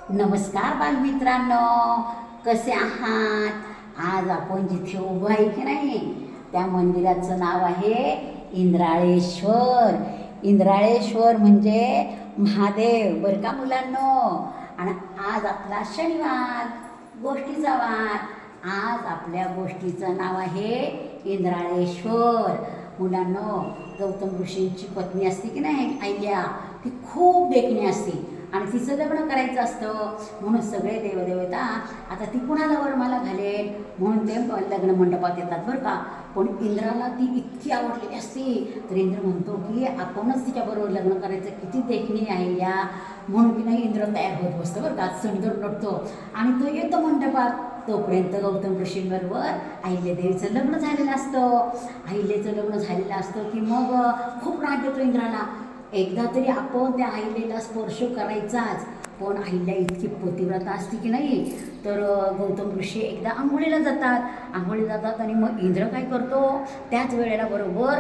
नमस्कार बालमित्रांनो, कसे आहात? आज आपण जिथे उभं आहे की नाही त्या मंदिराचं नाव आहे इंद्राळेश्वर. इंद्राळेश्वर म्हणजे महादेव बरं का मुलांनो. आणि आज आपला शनिवार, गोष्टीचा वार. आज आपल्या गोष्टीचं नाव आहे इंद्राळेश्वर. मुलांनो, गौतम ऋषींची पत्नी असते की नाही अहिल्या, ती खूप देखणी असते आणि तिचं लग्न करायचं असतं. म्हणून सगळे देवदेवता आता ती कुणाला वरमाला घालेल म्हणून ते लग्न मंडपात येतात बरं का. पण इंद्राला ती इतकी आवडलेली असते तर इंद्र म्हणतो की आपणच तिच्याबरोबर लग्न करायचं, किती देखणी आहे या. म्हणून की नाही इंद्र तयार होत बसतं बरं का, सुंदर नटतो आणि तो येतो मंडपात. तोपर्यंत गौतम ऋषींबरोबर अहिल्यादेवीचं लग्न झालेलं असतं. अहिल्याचं लग्न झालेलं असतं की मग खूप राग येतो इंद्राला. एकदा तरी आपण त्या अहिल्याला स्पर्श करायचाच. पण अहिल्या इतकी पतिव्रता असते की नाही, तर गौतम ऋषी एकदा आंघोळीला जातात आणि मग इंद्र काय करतो, त्याच वेळेला बरोबर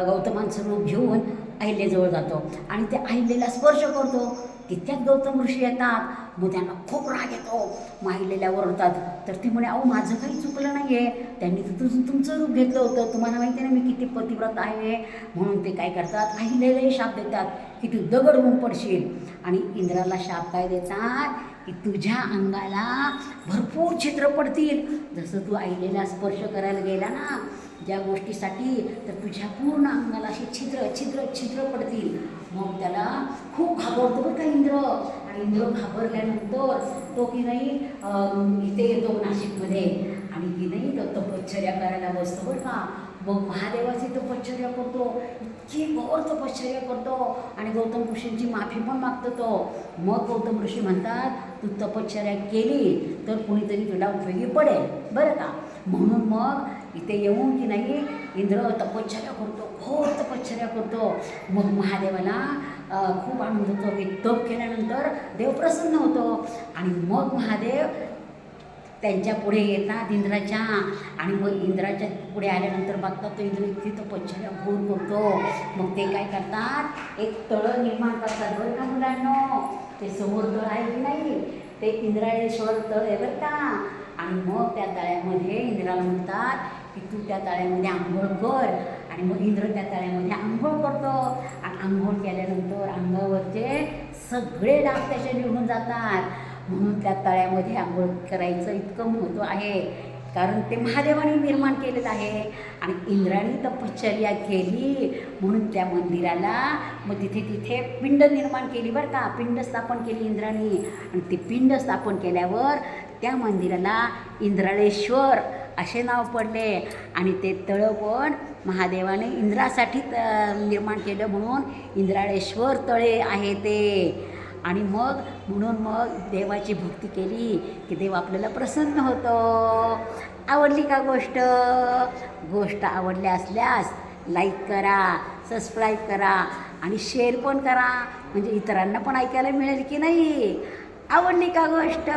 गौतमांचं रूप घेऊन अहिल्याजवळ जातो आणि त्या अहिल्याला स्पर्श करतो. तितक्यात गौतम ऋषी येतात. मग त्यांना खूप राग येतो. मग अहिल्याला ओरडतात. तर ती म्हणे, अहो माझं काही चुकलं नाही आहे, त्यांनी तुमचं रूप घेतलं होतं, तुम्हाला माहिती आहे ना मी किती पतिव्रत आहे. म्हणून ते काय करतात, अहिल्यालाही शाप देतात की तू दगड होऊन पडशील. आणि इंद्राला शाप काय देतात की तुझ्या अंगाला भरपूर छिद्र पडतील. जसं तू अहिल्याला स्पर्श करायला गेला ना ज्या गोष्टीसाठी, तर तुझ्या पूर्ण अंगाला असे छिद्र छिद्र छिद्र पडतील. मग त्याला खूप घाबरतो बरं का इंद्र. आणि इंद्र घाबरल्यानंतर तो की नाही इथे येतो नाशिकमध्ये आणि की नाही तो तपश्चर्या करायला बसतो बरं का. मग महादेवाची तपश्चर्या करतो, इतकी घोर तपश्चर्या करतो आणि गौतम ऋषींची माफी पण मागतो तो. मग गौतम ऋषी म्हणतात तू तपश्चर्या केली तर कुणीतरी तुला उपयोगी पडेल बरं का. म्हणून मग इथे येऊन की नाही इंद्र तपश्चर्या करतो, घोर तपश्चर्या करतो. मग महादेवाला खूप आनंद होतो. एक तप केल्यानंतर देव प्रसन्न होतो आणि मग महादेव त्यांच्या पुढे येतात इंद्राच्या. आणि मग इंद्राच्या पुढे आल्यानंतर बघतात तो इंद्र इतकी तपश्चर्या घोर करतो. मग ते काय करतात, एक तळं निर्माण करतात बरं का मुलांनो. ते समोर तळ आहे की नाही, ते इंद्राळेश्वर तळ आहे बरं का. आणि मग त्या तळ्यामध्ये इंद्राला म्हणतात की तू त्या तळ्यामध्ये आंघोळ कर. आणि मग इंद्र त्या तळ्यामध्ये आंघोळ करतो आणि आंघोळ केल्यानंतर अंगावरचे सगळे डाग त्याचे निघून जातात. म्हणून त्या तळ्यामध्ये आंघोळ करायचं इतकं महत्त्व आहे, कारण ते महादेवाने निर्माण केलेलं आहे. आणि इंद्राने तपश्चर्या केली म्हणून त्या मंदिराला मग तिथे पिंड निर्माण केली बरं का. पिंड स्थापन केली इंद्राने आणि ते पिंड स्थापन केल्यावर त्या मंदिराला इंद्राळेश्वर असे नाव पडले. आणि ते तळं पण महादेवाने इंद्रासाठी निर्माण केलं म्हणून इंद्राळेश्वर तळे आहे ते. आणि म्हणून देवाची भक्ती केली की देव आपल्याला प्रसन्न होतो. आवडली का गोष्ट आवडली असल्यास लाईक करा, सबस्क्राईब करा आणि शेअर पण करा, म्हणजे इतरांना पण ऐकायला मिळेल की नाही. आवडली का गोष्ट?